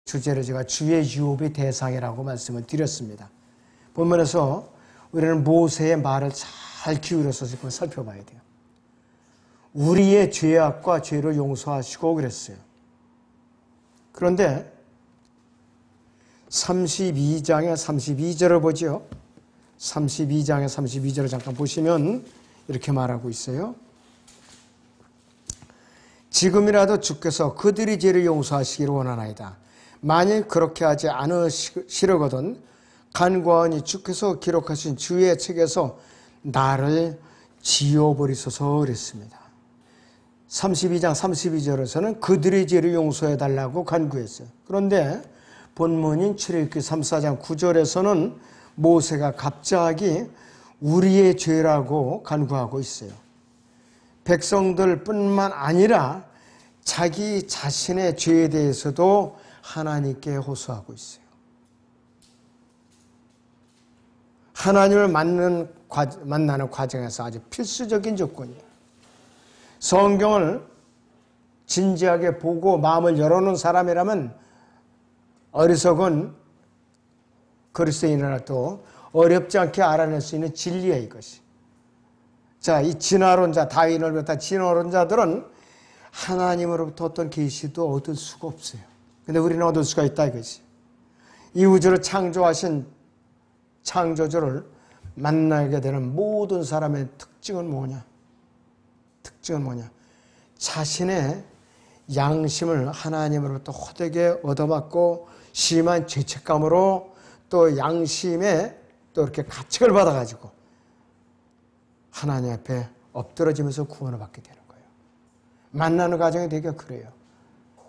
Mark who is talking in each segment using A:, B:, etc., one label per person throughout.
A: 주제를 제가 주의 유업의 대상이라고 말씀을 드렸습니다. 본문에서 우리는 모세의 말을 잘 기울여서 지금 살펴봐야 돼요. 우리의 죄악과 죄를 용서하시고 그랬어요. 그런데 32장의 32절을 보죠. 32장의 32절을 잠깐 보시면 이렇게 말하고 있어요. 지금이라도 주께서 그들의 죄를 용서하시기를 원하나이다. 만일 그렇게 하지 않으시려거든 간구하오니 주께서 기록하신 주의 책에서 나를 지워버리소서 그랬습니다. 32장 32절에서는 그들의 죄를 용서해달라고 간구했어요. 그런데 본문인 출애굽기 3, 4장 9절에서는 모세가 갑자기 우리의 죄라고 간구하고 있어요. 백성들뿐만 아니라 자기 자신의 죄에 대해서도 하나님께 호소하고 있어요. 하나님을 만나는 과정에서 아주 필수적인 조건이에요. 성경을 진지하게 보고 마음을 열어놓은 사람이라면 어리석은 그리스도인이라도 어렵지 않게 알아낼 수 있는 진리예요, 이것이. 자, 이 진화론자, 다윈을 비롯한 진화론자들은 하나님으로부터 어떤 계시도 얻을 수가 없어요. 근데 우리는 얻을 수가 있다, 이것이. 이 우주를 창조하신 창조주를 만나게 되는 모든 사람의 특징은 뭐냐? 특징은 뭐냐? 자신의 양심을 하나님으로부터 호되게 얻어받고 심한 죄책감으로 또 양심에 또 이렇게 가책을 받아가지고 하나님 앞에 엎드러지면서 구원을 받게 되는 거예요. 만나는 과정이 되게 그래요.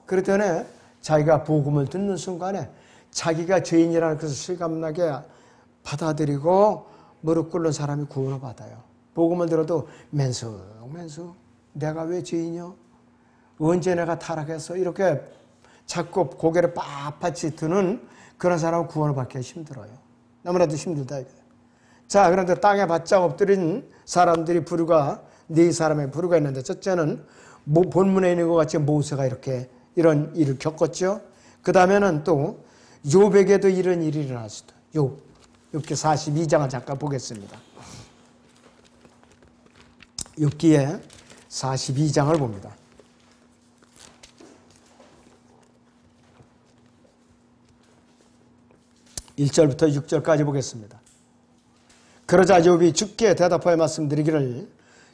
A: 그럴 때는 자기가 복음을 듣는 순간에 자기가 죄인이라는 것을 실감나게 받아들이고 무릎 꿇는 사람이 구원을 받아요. 복음을 들어도 맨수맨수 내가 왜 죄인이요? 언제 내가 타락해서 이렇게 자꾸 고개를 빳빳이 드는 그런 사람은 구원을 받기가 힘들어요. 너무나도 힘들다. 자, 그런데 땅에 바짝 엎드린 사람들이 부류가 네 사람의 부류가 있는데 첫째는 본문에 있는 것 같이 모세가 이렇게 이런 일을 겪었죠. 그 다음에는 또 욥에게도 이런 일이 일어났습니다. 욥기 42장을 잠깐 보겠습니다. 욥기에 42장을 봅니다. 1절부터 6절까지 보겠습니다. 그러자 욥이 주께 대답하여 말씀드리기를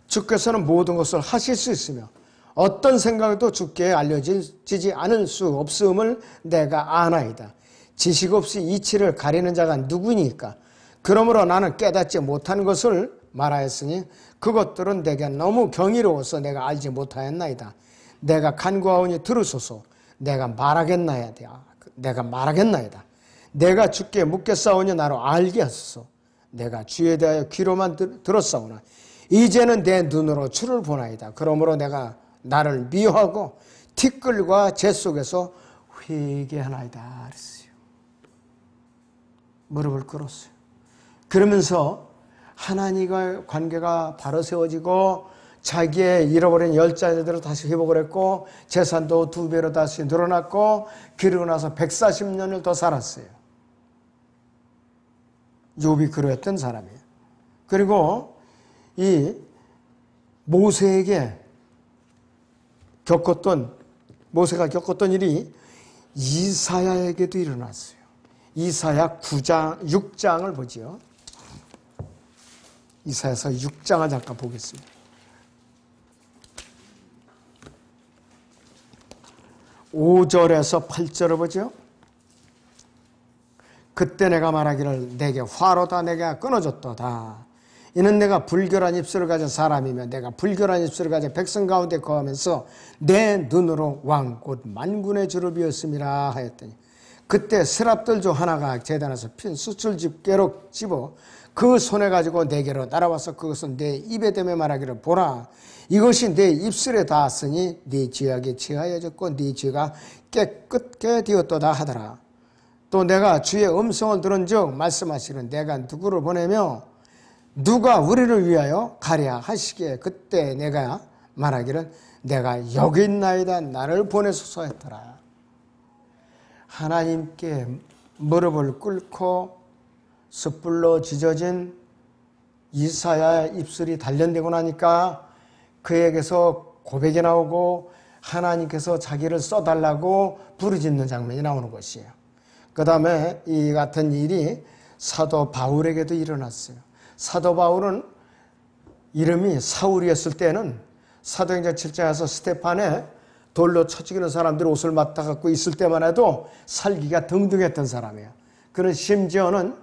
A: 주께서는 모든 것을 하실 수 있으며 어떤 생각도 주께 알려지지 않을 수 없음을 내가 아나이다. 지식 없이 이치를 가리는 자가 누구니까? 그러므로 나는 깨닫지 못한 것을 말하였으니 그것들은 내게 너무 경이로워서 내가 알지 못하였나이다. 내가 간구하오니 들으소서. 내가 말하겠나이다. 내가 주께 묻겠사오니 나로 알게 하소서. 내가 주에 대하여 귀로만 들었사오나 이제는 내 눈으로 주를 보나이다. 그러므로 내가 나를 미워하고 티끌과 재 속에서 회개하나이다 그랬어요. 무릎을 꿇었어요. 그러면서 하나님과의 관계가 바로 세워지고 자기의 잃어버린 10자녀들을 다시 회복을 했고 재산도 2배로 다시 늘어났고 그러고 나서 140년을 더 살았어요. 욥이 그러했던 사람이에요. 그리고 이 모세가 겪었던 일이 이사야에게도 일어났어요. 이사야 6장을 보지요. 이사야서 6장을 잠깐 보겠습니다. 5절에서 8절을 보죠. 그때 내가 말하기를 내게 화로다 내가 끊어졌도다. 이는 내가 불결한 입술을 가진 사람이며 내가 불결한 입술을 가진 백성 가운데 거하면서 내 눈으로 왕 곧 만군의 주를 비었음이라 하였더니 그때 스랍들 중 하나가 제단에서 핀 수출 집게로 집어 그 손에 가지고 내게로 날아와서 그것은 내 입에 대며 말하기를 보라 이것이 내 입술에 닿았으니 네 죄악이 제하여졌고 네 죄가 깨끗게 되었도다 하더라. 또 내가 주의 음성을 들은 즉 말씀하시는 내가 누구를 보내며 누가 우리를 위하여 가랴 하시기에 그때 내가 말하기를 내가 여기 있나이다 나를 보내소서 했더라. 하나님께 무릎을 꿇고 숯불로 지져진 이사야의 입술이 단련되고 나니까 그에게서 고백이 나오고 하나님께서 자기를 써달라고 부르짖는 장면이 나오는 것이에요. 그 다음에 이 같은 일이 사도 바울에게도 일어났어요. 사도 바울은 이름이 사울이었을 때는 사도행전 7장에서 스테판에 돌로 쳐 죽이는 사람들이 옷을 맡아 갖고 있을 때만 해도 살기가 등등했던 사람이에요. 그는 심지어는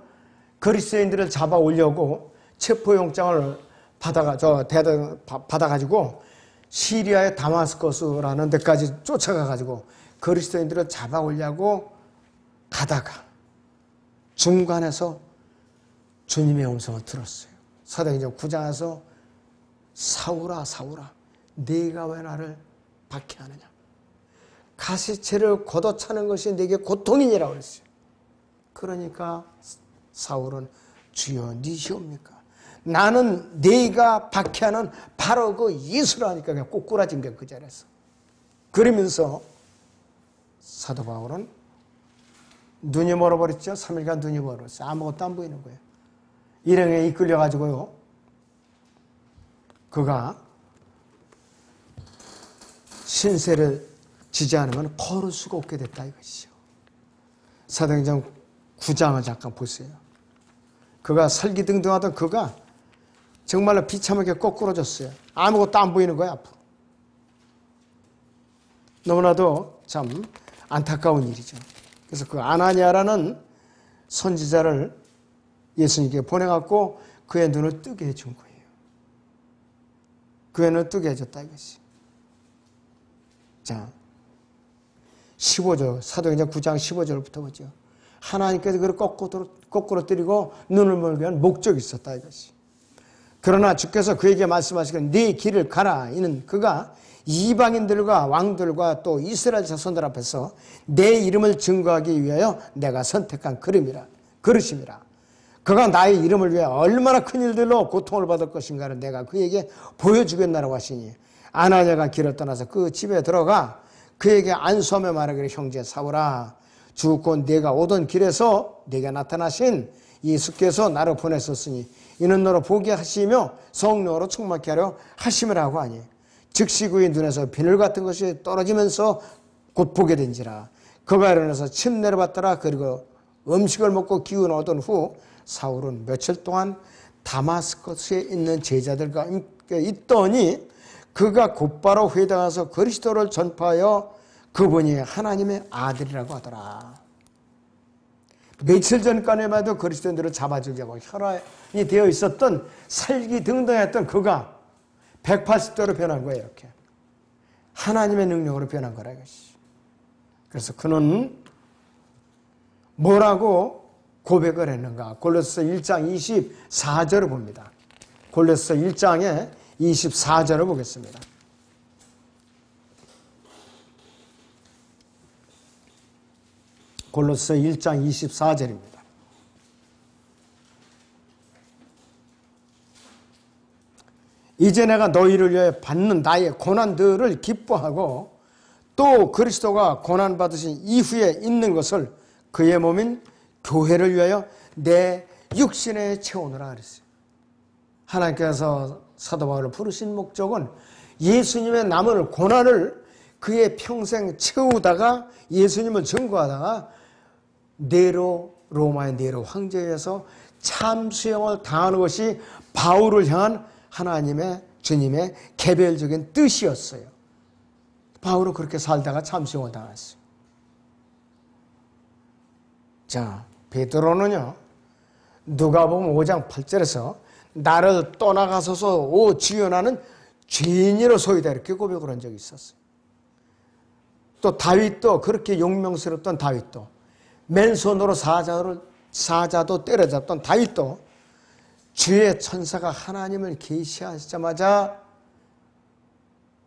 A: 그리스도인들을 잡아 오려고 체포영장을 받아가지고 시리아의 다마스커스라는 데까지 쫓아가가지고 그리스도인들을 잡아 오려고 가다가 중간에서 주님의 음성을 들었어요. 사도행전 9장에서 사울아 사울아 네가 왜 나를 박해하느냐. 가시체를 걷어차는 것이 네게 고통이니라고 그랬어요. 그러니까 사울은 주여 니시옵니까? 나는 네가 박해하는 바로 그 예수라니까 그냥 꼬꾸라진 게 그 자리에서. 그러면서 사도 바울은 눈이 멀어버렸죠. 3일간 눈이 멀었어요. 아무것도 안 보이는 거예요. 일행에 이끌려가지고요. 그가 신세를 지지 않으면 걸을 수가 없게 됐다 이것이죠. 사도행전 9장을 잠깐 보세요. 그가 설기등등하던 그가 정말로 비참하게 거꾸러졌어요. 아무것도 안 보이는 거야 앞으로. 너무나도 참 안타까운 일이죠. 그래서 그 아나니아라는 선지자를 예수님께 보내갖고 그의 눈을 뜨게 해준 거예요. 그의 눈을 뜨게 해줬다 이것이. 자, 15절 사도행전 9장 15절부터 보죠. 하나님께서 그를 거꾸로 때리고 눈을 멀게 한 목적이 있었다 이것이. 그러나 주께서 그에게 말씀하시기를 네 길을 가라. 이는 그가 이방인들과 왕들과 또 이스라엘 자손들 앞에서 내 이름을 증거하기 위하여 내가 선택한 그릇임이라. 그가 나의 이름을 위해 얼마나 큰 일들로 고통을 받을 것인가를 내가 그에게 보여주겠나라고 하시니 아나니아가 길을 떠나서 그 집에 들어가 그에게 안수하며 말하기를 형제 사울아 주 곧 네가 오던 길에서 네게 나타나신 예수께서 나를 보냈었으니 이는 너로 보게 하시며 성령으로 충만케 하려 하심이라고 하니 즉시 그의 눈에서 비늘 같은 것이 떨어지면서 곧 보게 된지라. 그가 일어나서 침례를 받더라. 그리고 음식을 먹고 기운을 얻은 후 사울은 며칠 동안 다마스커스에 있는 제자들과 함께 있더니 그가 곧바로 회당에서 그리스도를 전파하여 그분이 하나님의 아들이라고 하더라. 며칠 전까지만 해도 그리스도인들을 잡아주려고 혈안이 되어 있었던 살기 등등했던 그가 180도로 변한 거예요. 이렇게 하나님의 능력으로 변한 거라 이것이. 그래서 그는 뭐라고 고백을 했는가? 골로새 1장 24절을 봅니다. 골로새 1장에 24절을 보겠습니다. 골로새 1장 24절입니다. 이제 내가 너희를 위해 받는 나의 고난들을 기뻐하고 또 그리스도가 고난받으신 이후에 있는 것을 그의 몸인 교회를 위하여 내 육신에 채우느라 그랬어요. 하나님께서 사도 바울을 부르신 목적은 예수님의 남은 고난을 그의 평생 채우다가 예수님을 증거하다가 로마의 네로 황제에서 참수형을 당하는 것이 바울을 향한 하나님의 주님의 개별적인 뜻이었어요. 바울은 그렇게 살다가 참수형을 당했어요. 자, 베드로는요. 누가복음 5장 8절에서 나를 떠나가소서 오 주여 나는 죄인이로 소이다 이렇게 고백을 한 적이 있었어요. 또 다윗도 그렇게 용명스럽던 다윗도 맨손으로 사자도 때려잡던 다윗도 주의 천사가 하나님을 계시하시자마자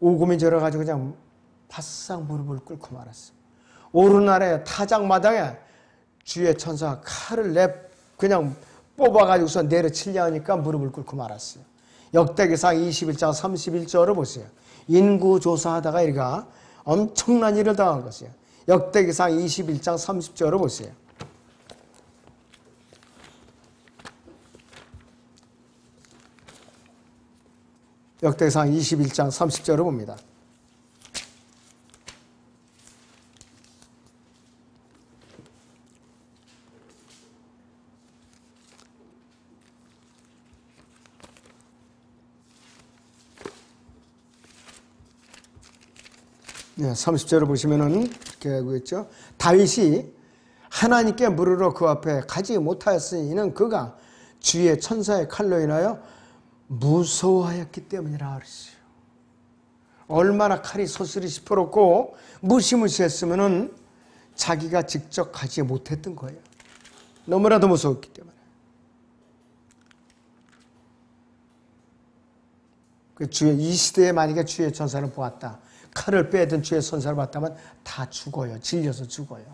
A: 오금이 절어가지고 그냥 바싹 무릎을 꿇고 말았어요. 오르날에 타작마당에 주의 천사가 칼을 그냥 뽑아가지고서 내려치려 하니까 무릎을 꿇고 말았어요. 역대기상 21장 31절을 보세요. 인구조사하다가 이가 엄청난 일을 당한 것이에요. 역대기상 21장 30절을 보세요. 역대기상 21장 30절을 봅니다. 네, 30절을 보시면은 이렇게 하고 있죠. 다윗이 하나님께 물으러 그 앞에 가지 못하였으니 이는 그가 주의 천사의 칼로 인하여 무서워하였기 때문이라 그랬어요. 얼마나 칼이 소슬이 시퍼렇고 무시무시했으면은 자기가 직접 가지 못했던 거예요. 너무나도 무서웠기 때문에. 이 시대에 만약에 주의 천사를 보았다. 칼을 빼든 주의 천사를 봤다면 다 죽어요. 질려서 죽어요.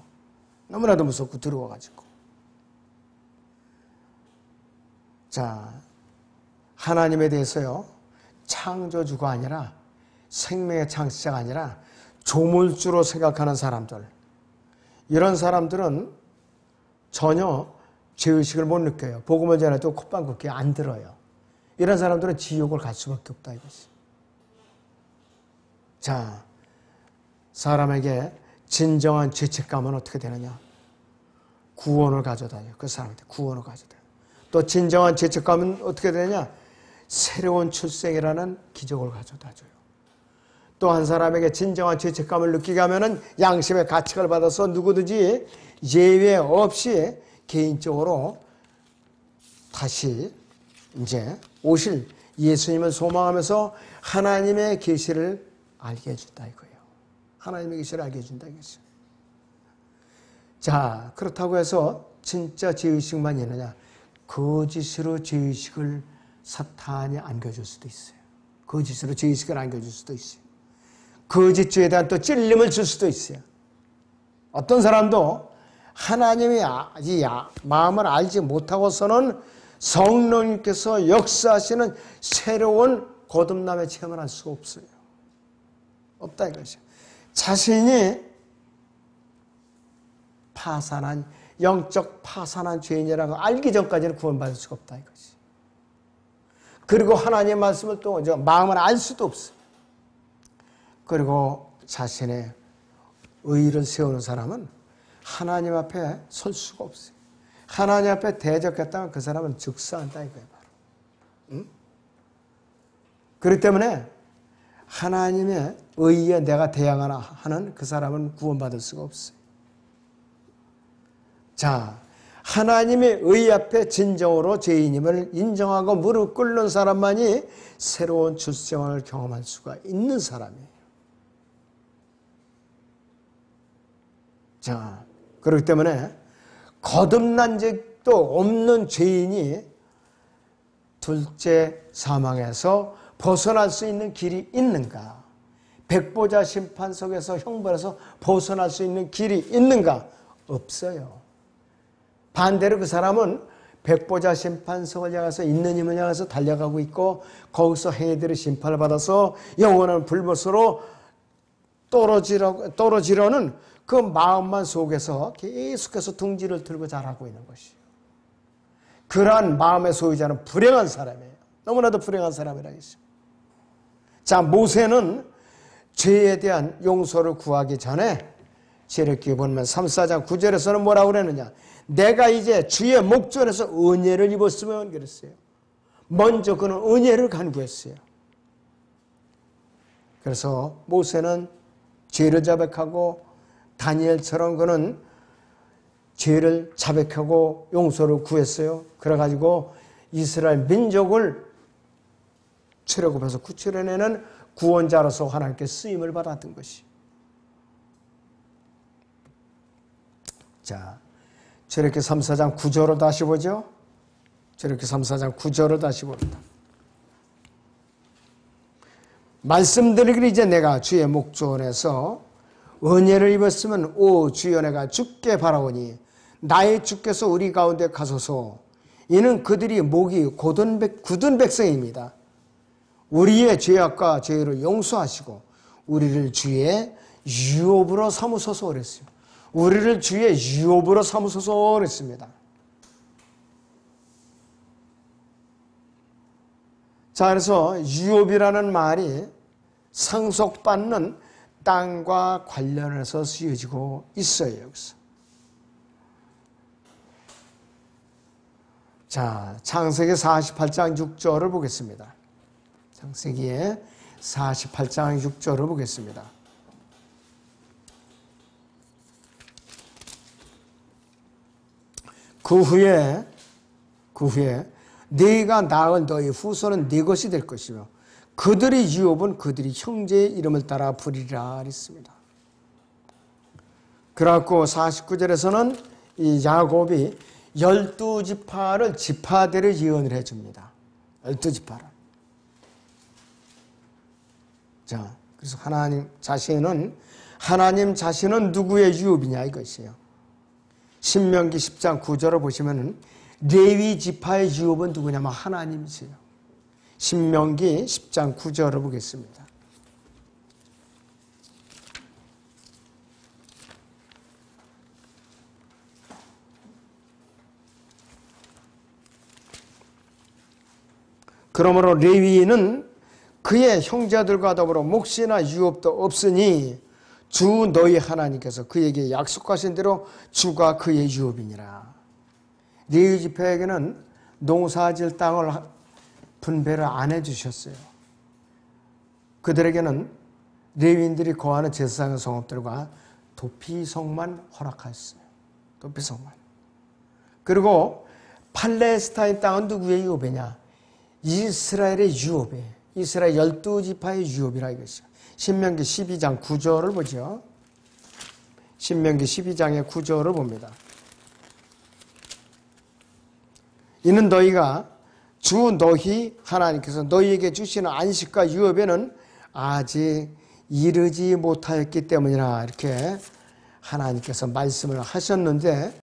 A: 너무나도 무섭고 두려워가지고. 자, 하나님에 대해서요, 창조주가 아니라 생명의 창시자가 아니라 조물주로 생각하는 사람들, 이런 사람들은 전혀 죄의식을 못 느껴요. 복음을 전해도 콧방귀 안 들어요. 이런 사람들은 지옥을 갈 수밖에 없다 이것이. 자, 사람에게 진정한 죄책감은 어떻게 되느냐? 구원을 가져다요. 그 사람한테 구원을 가져다요. 또 진정한 죄책감은 어떻게 되느냐? 새로운 출생이라는 기적을 가져다줘요. 또 한 사람에게 진정한 죄책감을 느끼게 하면은 양심의 가책을 받아서 누구든지 예외 없이 개인적으로 다시 이제 오실 예수님을 소망하면서 하나님의 계시를 알게 해준다 이거예요. 하나님의 계시를 알게 해준다 이거죠. 자, 그렇다고 해서 진짜 죄의식만 있느냐? 거짓으로 죄의식을 사탄이 안겨줄 수도 있어요. 거짓으로 죄의식을 안겨줄 수도 있어요. 거짓죄에 대한 또 찔림을 줄 수도 있어요. 어떤 사람도 하나님의 마음을 알지 못하고서는 성령님께서 역사하시는 새로운 거듭남의 체험을 할 수가 없어요. 없다 이것이죠. 자신이 파산한, 영적 파산한 죄인이라고 알기 전까지는 구원받을 수가 없다 이것이. 그리고 하나님의 말씀을 또 마음을 알 수도 없어요. 그리고 자신의 의의를 세우는 사람은 하나님 앞에 설 수가 없어요. 하나님 앞에 대적했다면 그 사람은 즉사한다 이거예요. 바로. 응? 그렇기 때문에 하나님의 의의에 내가 대항하나 하는 그 사람은 구원받을 수가 없어요. 자, 하나님의 의 앞에 진정으로 죄인임을 인정하고 무릎 꿇는 사람만이 새로운 출생을 경험할 수가 있는 사람이에요. 자, 그렇기 때문에 거듭난 적도 없는 죄인이 둘째 사망에서 벗어날 수 있는 길이 있는가? 백보자 심판석에서 형벌에서 벗어날 수 있는 길이 있는가? 없어요. 반대로 그 사람은 백보자 심판석을 향해서 있는 힘을 향해서 달려가고 있고 거기서 행위들의 심판을 받아서 영원한 불못으로 떨어지려는 그 마음만 속에서 계속해서 둥지를 들고 자라고 있는 것이에요. 그러한 마음의 소유자는 불행한 사람이에요. 너무나도 불행한 사람이라겠죠. 자, 모세는 죄에 대한 용서를 구하기 전에 출애굽기 보면 3, 4장 9절에서는 뭐라고 그랬느냐? 내가 이제 주의 목전에서 은혜를 입었으면 그랬어요. 먼저 그는 은혜를 간구했어요. 그래서 모세는 죄를 자백하고 다니엘처럼 그는 죄를 자백하고 용서를 구했어요. 그래가지고 이스라엘 민족을 출애굽에서 구출해내는 구원자로서 하나님께 쓰임을 받았던 것이. 자, 출애굽기 3, 4장 9절을 다시 보죠. 출애굽기 3, 4장 9절을 다시 봅니다. 말씀드리기를 이제 내가 주의 목전에서 은혜를 입었으면 오 주여 내가 주께 바라오니 나의 주께서 우리 가운데 가소서. 이는 그들이 목이 굳은 백성입니다. 우리의 죄악과 죄를 용서하시고 우리를 주의 유업으로 삼으소서 그랬어요. 우리를 주의 유업으로 삼으소서 그랬습니다. 자, 그래서 유업이라는 말이 상속받는 땅과 관련해서 쓰여지고 있어요, 여기서. 자, 창세기 48장 6절을 보겠습니다. 창세기의 48장 6절을 보겠습니다. 그 후에 네가 낳은 너희 후손은 네 것이 될 것이며 그들의 유업은 그들이 형제의 이름을 따라 부리라 그랬습니다. 그래갖고 49절에서는 이 야곱이 12지파를 지파대로 예언을 해줍니다. 12지파를. 자, 그래서 하나님 자신은 누구의 유업이냐 이것이에요. 신명기 10장 9절을 보시면은 레위 지파의 유업은 누구냐면 하나님이세요. 신명기 10장 9절을 보겠습니다. 그러므로 레위인은 그의 형제들과 더불어 몫이나 유업도 없으니 주 너희 하나님께서 그에게 약속하신 대로 주가 그의 유업이니라. 레위 지파에게는 농사질 땅을 분배를 안 해주셨어요. 그들에게는 레위인들이 거하는 제사장의 성읍들과 도피성만 허락하셨어요. 도피성만. 그리고 팔레스타인 땅은 누구의 유업이냐? 이스라엘의 유업이에요. 이스라엘 12지파의 유업이라 이것이요. 신명기 12장 9절을 보죠. 신명기 12장의 9절을 봅니다. 이는 너희가 주 너희 하나님께서 너희에게 주시는 안식과 유업에는 아직 이르지 못하였기 때문이라 이렇게 하나님께서 말씀을 하셨는데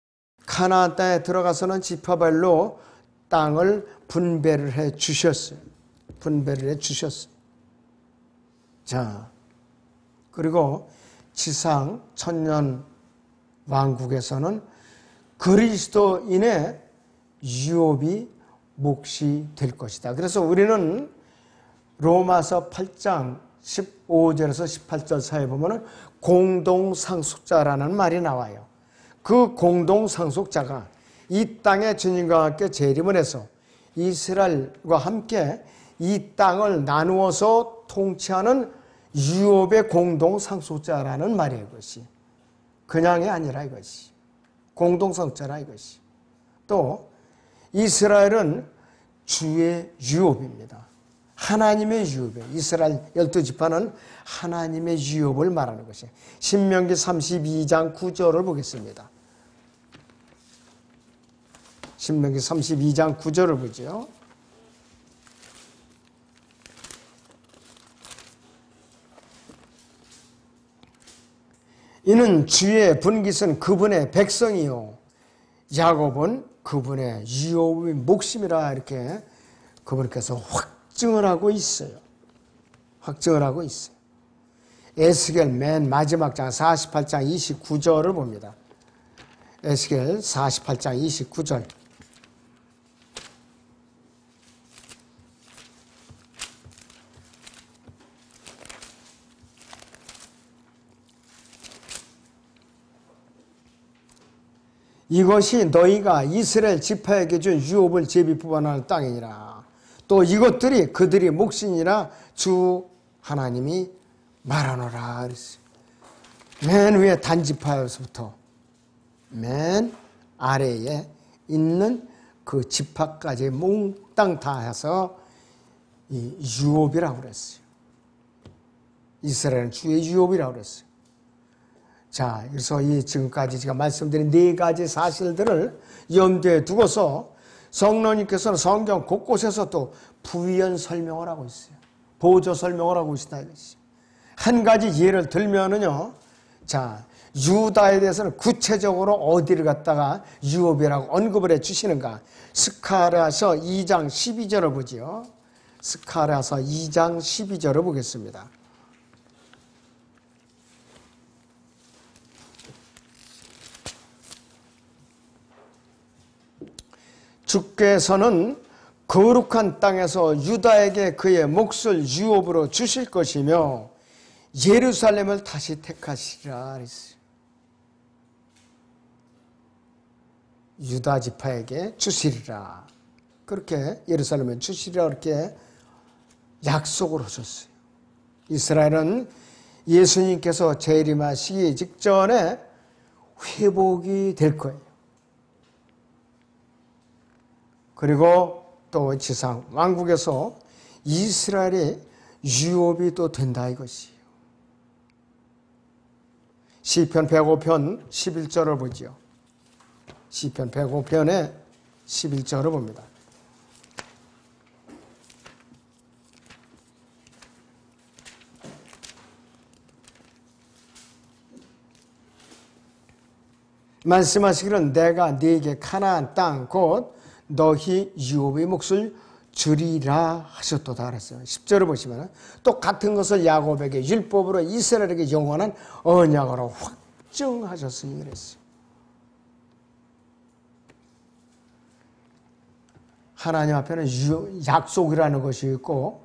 A: 가나안 땅에 들어가서는 지파별로 땅을 분배를 해 주셨어요. 분배를 해 주셨어요. 자, 그리고 지상 천년 왕국에서는 그리스도인의 유업이 몫이 될 것이다. 그래서 우리는 로마서 8장 15절에서 18절 사이에 보면 공동상속자라는 말이 나와요. 그 공동상속자가 이 땅에 주님과 함께 재림을 해서 이스라엘과 함께 이 땅을 나누어서 통치하는 유업의 공동상속자라는 말이에요. 이것이 그냥이 아니라 이것이 공동상속자라 이것이. 또 이스라엘은 주의 유업입니다. 하나님의 유업이에요. 이스라엘 12지파는 하나님의 유업을 말하는 것이에요. 신명기 32장 9절을 보겠습니다. 신명기 32장 9절을 보죠. 이는 주의 분깃은 그분의 백성이요 야곱은 그분의 유업의 목심이라 이렇게 그분께서 확증을 하고 있어요. 확증을 하고 있어요. 에스겔 맨 마지막 장 48장 29절을 봅니다. 에스겔 48장 29절. 이것이 너희가 이스라엘 지파에게 준 유업을 제비 뽑아나는 땅이니라. 또 이것들이 그들이 몫이니라 주 하나님이 말하노라 그랬어요. 맨 위에 단지파에서부터 맨 아래에 있는 그 지파까지 몽땅 다 해서 이 유업이라고 그랬어요. 이스라엘은 주의 유업이라고 그랬어요. 자, 그래서 이 지금까지 제가 말씀드린 네 가지 사실들을 염두에 두고서 성령님께서는 성경 곳곳에서 또 부연 설명을 하고 있어요. 보조 설명을 하고 있다 이것이. 한 가지 예를 들면은요. 자, 유다에 대해서는 구체적으로 어디를 갖다가 유업이라고 언급을 해 주시는가? 스가랴서 2장 12절을 보지요. 스가랴서 2장 12절을 보겠습니다. 주께서는 거룩한 땅에서 유다에게 그의 몫을 유업으로 주실 것이며 예루살렘을 다시 택하시리라 그랬어요. 유다 지파에게 주시리라. 그렇게 예루살렘을 주시리라 그렇게 약속을 하셨어요. 이스라엘은 예수님께서 재림하시기 직전에 회복이 될 거예요. 그리고 또 지상 왕국에서 이스라엘의 유업이 또 된다 이것이에요. 시편 105편 11절을 보죠. 시편 105편의 11절을 봅니다. 말씀하시기를 내가 네게 가나안 땅 곧 너희 유업의 몫을 주리라 하셨도다 그랬어요. 10절을 보시면 똑같은 것을 야곱에게 율법으로 이스라엘에게 영원한 언약으로 확증하셨으니 그랬어요. 하나님 앞에는 약속이라는 것이 있고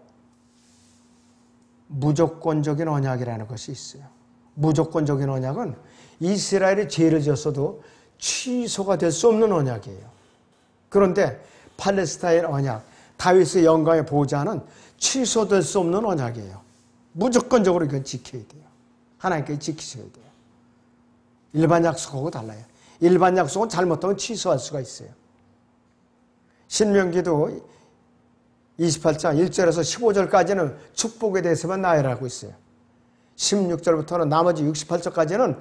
A: 무조건적인 언약이라는 것이 있어요. 무조건적인 언약은 이스라엘이 죄를 지었어도 취소가 될 수 없는 언약이에요. 그런데 팔레스타인 언약, 다윗의 영광의 보좌는 취소될 수 없는 언약이에요. 무조건적으로 이건 지켜야 돼요. 하나님께 지키셔야 돼요. 일반 약속하고 달라요. 일반 약속은 잘못하면 취소할 수가 있어요. 신명기도 28장 1절에서 15절까지는 축복에 대해서만 나열하고 있어요. 16절부터는 나머지 68절까지는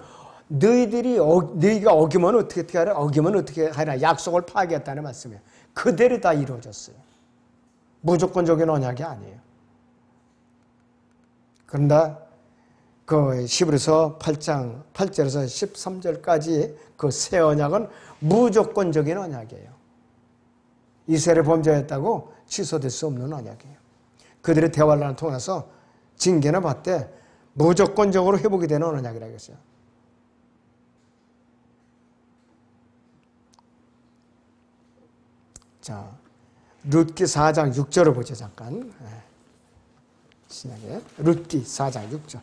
A: 너희가 어기면 어떻게 하라, 어기면 어떻게 하라, 약속을 파괴했다는 말씀이에요. 그대로 다 이루어졌어요. 무조건적인 언약이 아니에요. 그런데 그 히브리서 8장 8절에서 13절까지 그 새 언약은 무조건적인 언약이에요. 이스라엘이 범죄했다고 취소될 수 없는 언약이에요. 그들의 대환란을 통해서 징계는 받되 무조건적으로 회복이 되는 언약이라고 했어요. 자, 룻기 4장 6절을 보죠. 잠깐. 신약에 룻기 4장 6절.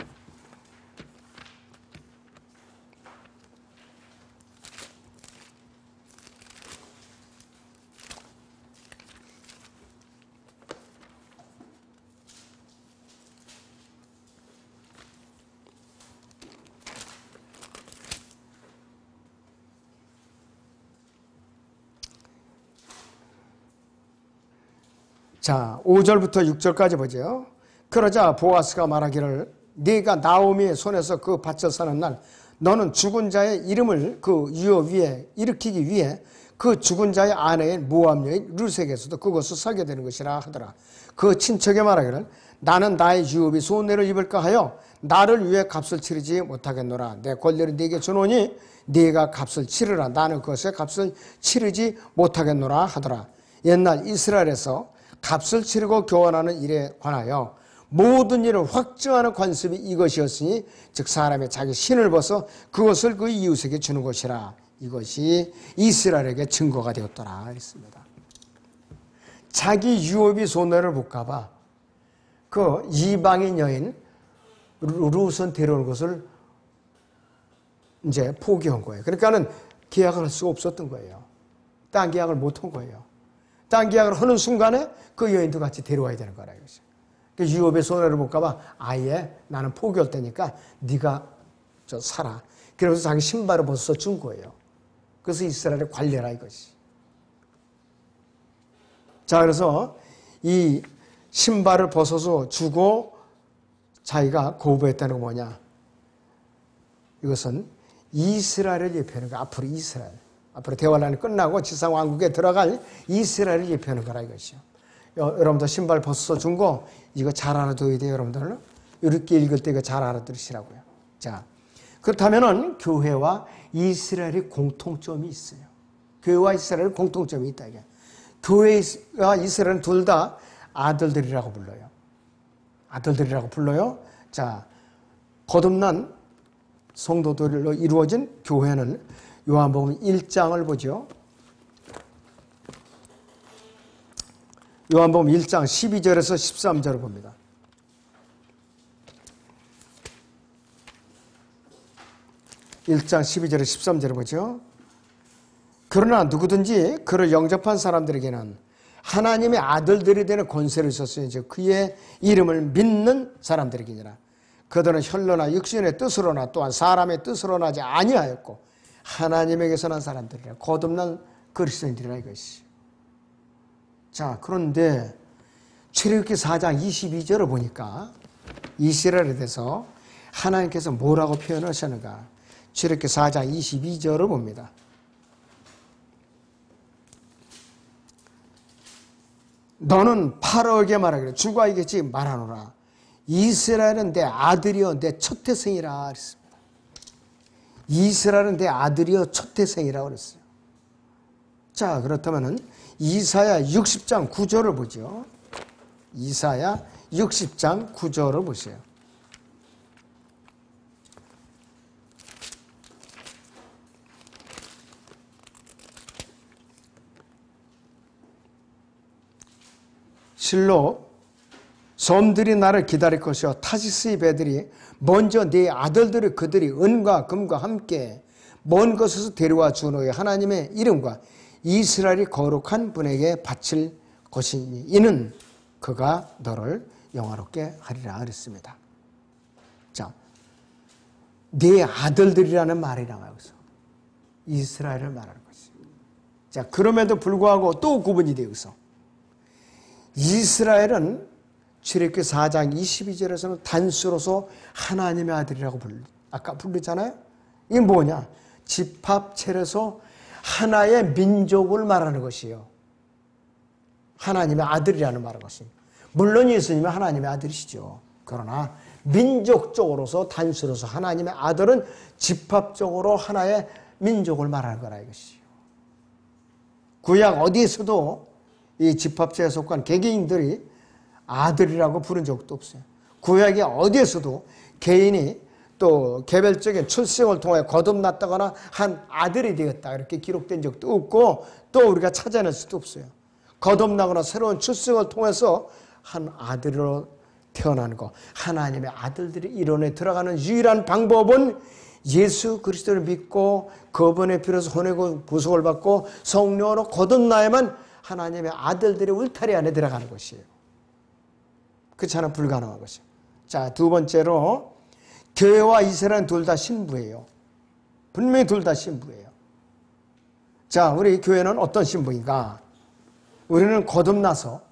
A: 자, 5절부터 6절까지 보죠. 그러자 보아스가 말하기를 네가 나오미의 손에서 그 밭을 사는 날 너는 죽은 자의 이름을 그 유업 위에 일으키기 위해 그 죽은 자의 아내인 모압 여인 룻에게서도 그것을 사게 되는 것이라 하더라. 그 친척의 말하기를 나는 나의 유업이 손해를 입을까 하여 나를 위해 값을 치르지 못하겠노라. 내 권리를 네게 주노니 네가 값을 치르라. 나는 그것의 값을 치르지 못하겠노라 하더라. 옛날 이스라엘에서 값을 치르고 교환하는 일에 관하여 모든 일을 확증하는 관습이 이것이었으니 즉 사람이 자기 신을 벗어 그것을 그 이웃에게 주는 것이라. 이것이 이스라엘에게 증거가 되었더라 했습니다. 자기 유업이 손해를 볼까 봐 그 이방인 여인 룻은 데려올 것을 이제 포기한 거예요. 그러니까는 계약을 할 수가 없었던 거예요. 땅 계약을 못 한 거예요. 땅 계약을 하는 순간에 그 여인도 같이 데려와야 되는 거라 이거죠. 유업의 손해를 볼까 봐 아예 나는 포기할 테니까 네가 살아. 그러면서 자기 신발을 벗어 준 거예요. 그래서 이스라엘의 관례라 이것이. 자, 그래서 이 신발을 벗어서 주고 자기가 거부했다는 건 뭐냐? 이것은 이스라엘을 예표하는 거야. 앞으로 이스라엘. 앞으로 대환란이 끝나고 지상왕국에 들어갈 이스라엘을 예표하는 거라 이것이요. 여러분들 신발 벗어 준 거 이거 잘 알아둬야 돼요. 여러분들 이렇게 읽을 때 이거 잘 알아들으시라고요. 자, 그렇다면은 교회와 이스라엘의 공통점이 있어요. 교회와 이스라엘 공통점이 있다 이게. 교회와 이스라엘은 둘 다 아들들이라고 불러요. 아들들이라고 불러요. 자, 거듭난 성도들로 이루어진 교회는 요한복음 1장을 보죠. 요한복음 1장 12절에서 13절을 봅니다. (1장 12절에 13절을) 보죠. 그러나 누구든지 그를 영접한 사람들에게는 하나님의 아들들이 되는 권세를 주셨으니 즉 그의 이름을 믿는 사람들에게니라. 그들은 혈로나 육신의 뜻으로나 또한 사람의 뜻으로 나지 아니하였고 하나님에게서 난 사람들이라. 거듭난 그리스도인들이라 이것이. 자, 그런데 출애굽기 4장 22절을 보니까 이스라엘에 대해서 하나님께서 뭐라고 표현하셨는가. 출애굽기 4장 22절을 봅니다. 너는 파라오에게 말하기를 주가 이겠지 말하노라. 이스라엘은 내 아들이요 내 첫 태생이라 그랬습니다. 이스라엘은 내 아들이요 첫 태생이라 그랬어요. 자, 그렇다면은 이사야 60장 9절을 보죠. 이사야 60장 9절을 보세요. 실로 섬들이 나를 기다릴 것이요 타시스의 배들이 먼저 네 아들들을 그들이 은과 금과 함께 먼 곳에서 데려와 주노의 하나님의 이름과 이스라엘이 거룩한 분에게 바칠 것이니 이는 그가 너를 영화롭게 하리라 그랬습니다. 자, 네 아들들이라는 말이 나와요. 여기서 이스라엘을 말하는 것이. 자, 그럼에도 불구하고 또 구분이 되어 있어. 이스라엘은 출애굽기 4장 22절에서는 단수로서 하나님의 아들이라고 아까 부르잖아요. 이게 뭐냐? 집합체에서 하나의 민족을 말하는 것이에요. 하나님의 아들이라는 말하는 것입니다. 물론 예수님은 하나님의 아들이시죠. 그러나 민족적으로서 단수로서 하나님의 아들은 집합적으로 하나의 민족을 말하는 거라 이것이요. 구약 어디에서도 이 집합체에 속한 개개인들이 아들이라고 부른 적도 없어요. 구약에 어디에서도 개인이 또 개별적인 출생을 통해 거듭났다거나 한 아들이 되었다 이렇게 기록된 적도 없고 또 우리가 찾아낼 수도 없어요. 거듭나거나 새로운 출생을 통해서 한 아들로 태어나는 것, 하나님의 아들들이 이론에 들어가는 유일한 방법은 예수 그리스도를 믿고 거번의 피로서 혼의 구속을 받고 성령으로 거듭나야만 하나님의 아들들이 울타리 안에 들어가는 것이에요. 그렇잖아, 불가능한 것이에요. 자, 두 번째로 교회와 이스라엘은 둘 다 신부예요. 분명히 둘 다 신부예요. 자, 우리 교회는 어떤 신부인가? 우리는 거듭나서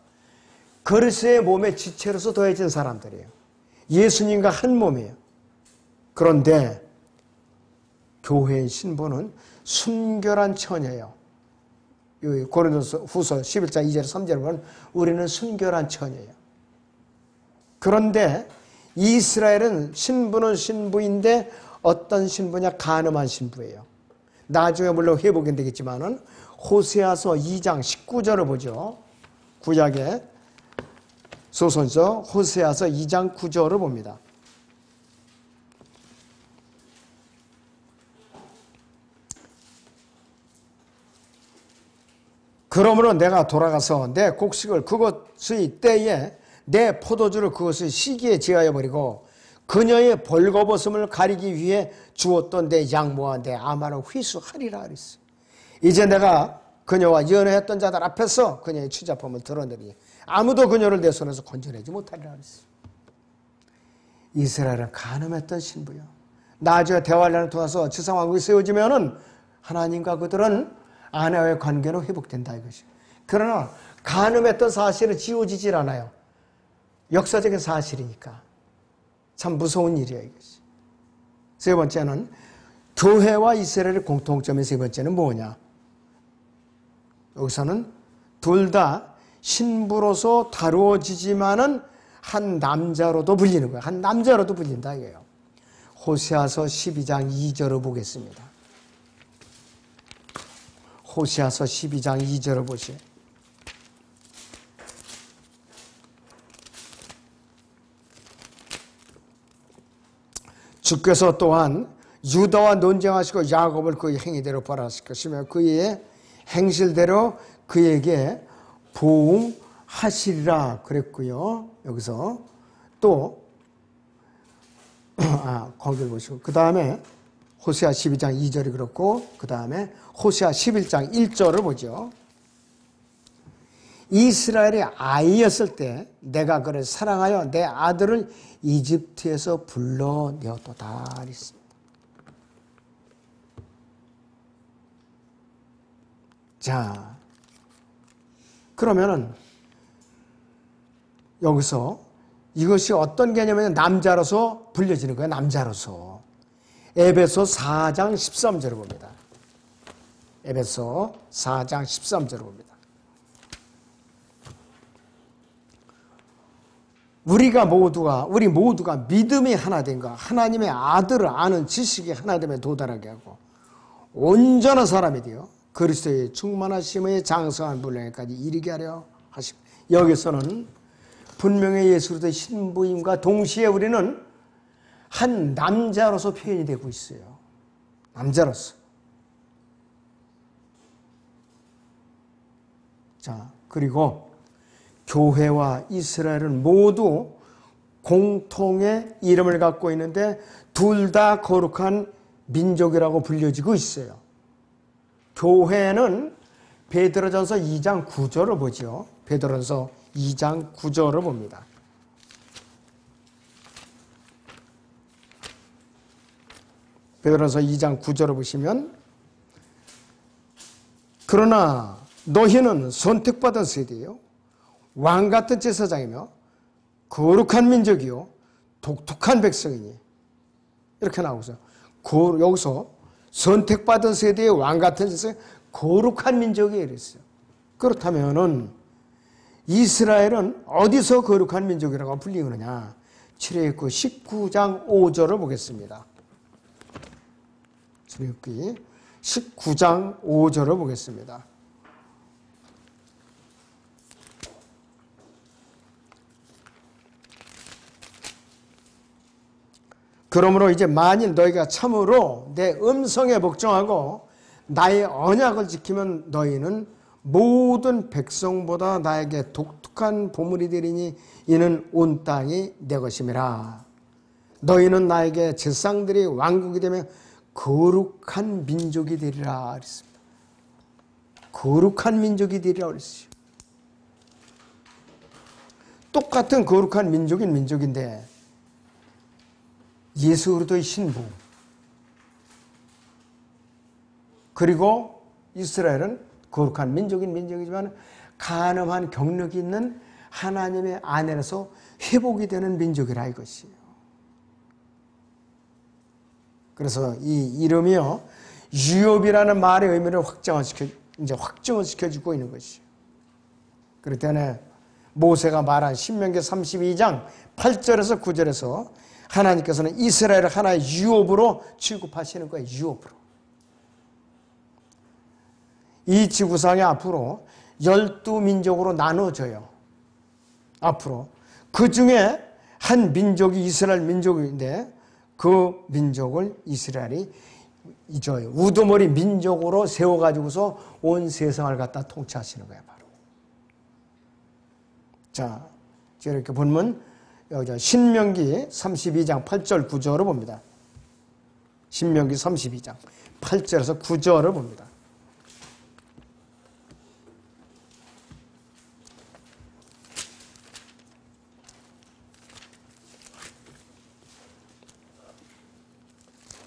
A: 그리스도의 몸의 지체로서 더해진 사람들이에요. 예수님과 한 몸이에요. 그런데 교회의 신부는 순결한 처녀예요. 고린도서 후서 11장 2절 3절을 보면 우리는 순결한 처녀예요. 그런데 이스라엘은 신부는 신부인데 어떤 신부냐? 간음한 신부예요. 나중에 물론 회복이 되겠지만은 호세아서 2장 19절을 보죠. 구약의 소선서 호세아서 2장 9절을 봅니다. 그러므로 내가 돌아가서 내 곡식을 그것의 때에 내 포도주를 그것의 시기에 제하여 버리고 그녀의 벌거벗음을 가리기 위해 주었던 내 양모와 내 아마를 회수하리라 그랬어요. 이제 내가 그녀와 연애했던 자들 앞에서 그녀의 추잡함을 드러내리 아무도 그녀를 내 손에서 건져내지 못하리라 그랬어요. 이스라엘은 간음했던 신부요. 나중에 대환란을 통해서 지상왕국이 세워지면은 하나님과 그들은 아내와의 관계는 회복된다 이것이에요. 그러나 간음했던 사실은 지워지질 않아요. 역사적인 사실이니까 참 무서운 일이에요 이것이. 세 번째는 교회와 이스라엘의 공통점의 세 번째는 뭐냐? 여기서는 둘 다 신부로서 다루어지지만은 한 남자로도 불리는 거예요. 한 남자로도 불린다 이거예요. 호세아서 12장 2절을 보겠습니다. 호세아서 12장 2절을 보세요. 주께서 또한 유다와 논쟁하시고 야곱을 그의 행위대로 벌하실 것이며 그의 행실대로 그에게 보응하실 하시리라 그랬고요. 여기서 또 거기를 보시고 그 다음에 호세아 12장 2절이 그렇고 그 다음에 호세아 11장 1절을 보죠. 이스라엘이 아이였을 때 내가 그를 사랑하여 내 아들을 이집트에서 불러내었도다 했습니다. 자, 그러면은 여기서 이것이 어떤 개념이냐면 남자로서 불려지는 거예요. 남자로서. 에베소 4장 13절을 봅니다. 에베소 4장 13절을 봅니다. 우리 모두가 믿음이 하나 된 것, 하나님의 아들을 아는 지식이 하나 됨에 도달하게 하고 온전한 사람이 되어 그리스도의 충만하심의 장성한 분량에까지 이르게 하려 하십니다. 여기서는 분명히 예수 그리스도의 신부임과 동시에 우리는 한 남자로서 표현이 되고 있어요. 남자로서. 자, 그리고 교회와 이스라엘은 모두 공통의 이름을 갖고 있는데 둘 다 거룩한 민족이라고 불려지고 있어요. 교회는 베드로전서 2장 9절을 보죠. 베드로전서 2장 9절을 봅니다. 베드로전서 2장 9절을 보시면 그러나 너희는 선택받은 세대요 왕같은 제사장이며 거룩한 민족이요 독특한 백성이니 이렇게 나오죠. 여기서 선택받은 세대의 왕같은 제사장 거룩한 민족이 이랬어요. 그렇다면은 이스라엘은 어디서 거룩한 민족이라고 불리느냐? 출애굽기 19장 5절을 보겠습니다. 출애굽기 19장 5절을 보겠습니다. 그러므로 이제 만일 너희가 참으로 내 음성에 복종하고 나의 언약을 지키면 너희는 모든 백성보다 나에게 독특한 보물이 되리니 이는 온 땅이 내 것임이라. 너희는 나에게 제사장들이 왕국이 되며 거룩한 민족이 되리라 그랬습니다. 거룩한 민족이 되리라 그랬어요. 똑같은 거룩한 민족인 민족인데 예수 그리스도의 신부 그리고 이스라엘은 거룩한 민족인 민족이지만 간음한 경력이 있는 하나님의 안에서 회복이 되는 민족이라 이것이에요. 그래서 이 이름이요 유업이라는 말의 의미를 확정을 시켜주고 있는 것이에요. 그럴 때는 모세가 말한 신명기 32장 8절에서 9절에서 하나님께서는 이스라엘을 하나의 유업으로 취급하시는 거예요. 유업으로. 이 지구상에 앞으로 12민족으로 나눠져요. 앞으로. 그 중에 한 민족이 이스라엘 민족인데 그 민족을 이스라엘이 우두머리 민족으로 세워가지고서 온 세상을 갖다 통치하시는 거예요. 바로. 자, 이렇게 보면 신명기 32장 8절 9절을 봅니다. 신명기 32장 8절에서 9절을 봅니다.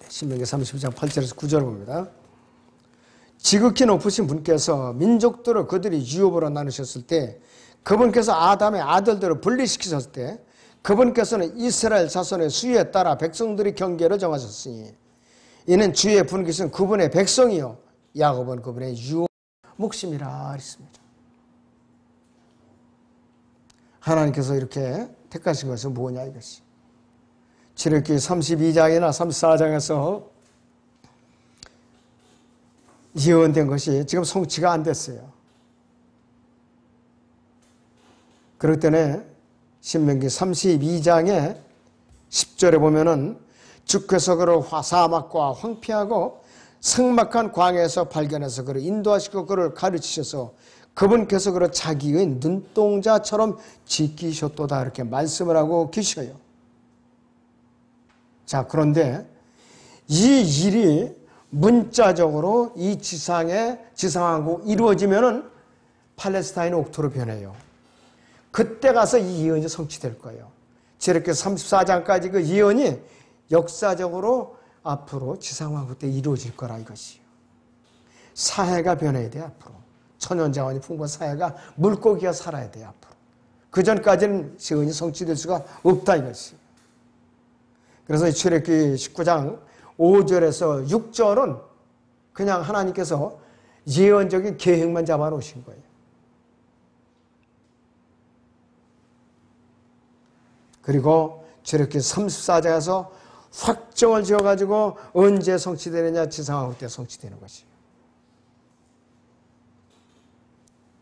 A: 신명기 32장 8절에서 9절을 봅니다. 지극히 높으신 분께서 민족들을 그들이 유업으로 나누셨을 때 그분께서 아담의 아들들을 분리시키셨을 때 그분께서는 이스라엘 자손의 수에 따라 백성들의 경계를 정하셨으니 이는 주의 분께서는 그분의 백성이요 야곱은 그분의 유업 목심이라 했습니다. 하나님께서 이렇게 택하신 것은 뭐냐 이것이. 출애굽기 32장이나 34장에서 예언된 것이 지금 성취가 안 됐어요. 그럴 때는 신명기 32장의 10절에 보면은 주께서 그를 사막과 황폐하고 삭막한 광야에서 발견해서 그를 인도하시고 그를 가르치셔서 그분께서 그를 자기의 눈동자처럼 지키셨도다 이렇게 말씀을 하고 계셔요. 자, 그런데 이 일이 문자적으로 이 지상하고 이루어지면은 팔레스타인 옥토로 변해요. 그때 가서 이 예언이 성취될 거예요. 저렇게 34장까지 그 예언이 역사적으로 앞으로 지상왕국 때 이루어질 거라 이것이요. 사회가 변해야 돼 앞으로. 천연자원이 풍부한 사회가 물고기가 살아야 돼 앞으로. 그 전까지는 예언이 성취될 수가 없다 이것이요. 그래서 출애굽기 19장 5절에서 6절은 그냥 하나님께서 예언적인 계획만 잡아놓으신 거예요. 그리고 출애굽기 34장에서 확정을 지어가지고 언제 성취되느냐 지상왕국 때 성취되는 것이에요.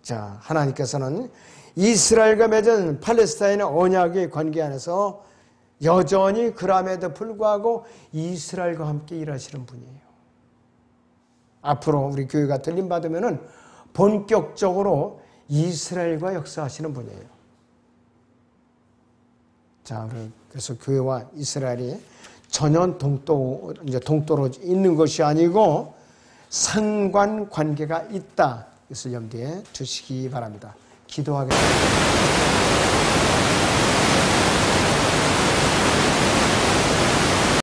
A: 자, 하나님께서는 이스라엘과 맺은 팔레스타인의 언약의 관계 안에서 여전히 그럼에도 불구하고 이스라엘과 함께 일하시는 분이에요. 앞으로 우리 교회가 들림받으면은 본격적으로 이스라엘과 역사하시는 분이에요. 자, 그래서 교회와 이스라엘이 전혀 동떨어져 있는 것이 아니고 상관 관계가 있다. 이것을 염두에 두시기 바랍니다. 기도하겠습니다.